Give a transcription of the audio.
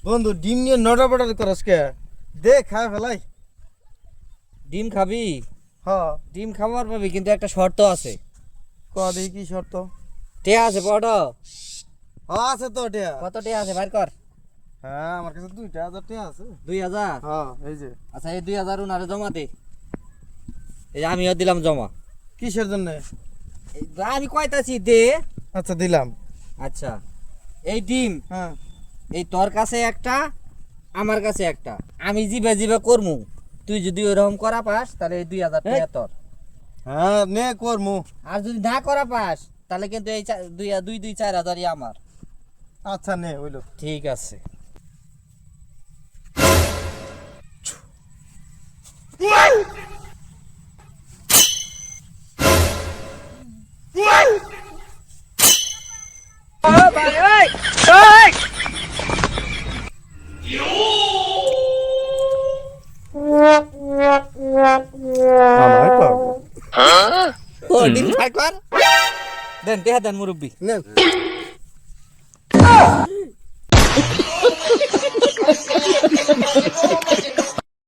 বন্ধু ডিম নিয়ে নটা বটার করস কে দে খায় ফেলাই। ডিম খাবি? হ্যাঁ ডিম খাবার পাবি, কিন্তু একটা শর্ত আছে। দেখি কি শর্ত? টিয়া আছে পড়ো? হ্যাঁ আছে তো টিয়া। কত টিয়া আছে বাইর কর। হ্যাঁ আমার কাছে 2000 টিয়া আছে। 2000? হ্যাঁ এই যে। আচ্ছা এই 2000 উনারে জমা দে। এই যে আমিও দিলাম জমা। কিসের জন্য? আমি কয়তাছি দে। আচ্ছা দিলাম। আচ্ছা এই ডিম, হ্যাঁ এই তোর কাছে একটা, আমার কাছে একটা। আমি জিবে জিবে করমু, তুই যদি ওরকম করা পাস তাহলে এই 2000 টাকা তোর। হ্যাঁ নে করমু। আর যদি না করা পাস তাহলে কিন্তু এই 2-4 হাজারই আমার। আচ্ছা নে হইলো। ঠিক আছে। আমার পাবো। ও ডিম খাই কর। দেন মুরব্বি। নে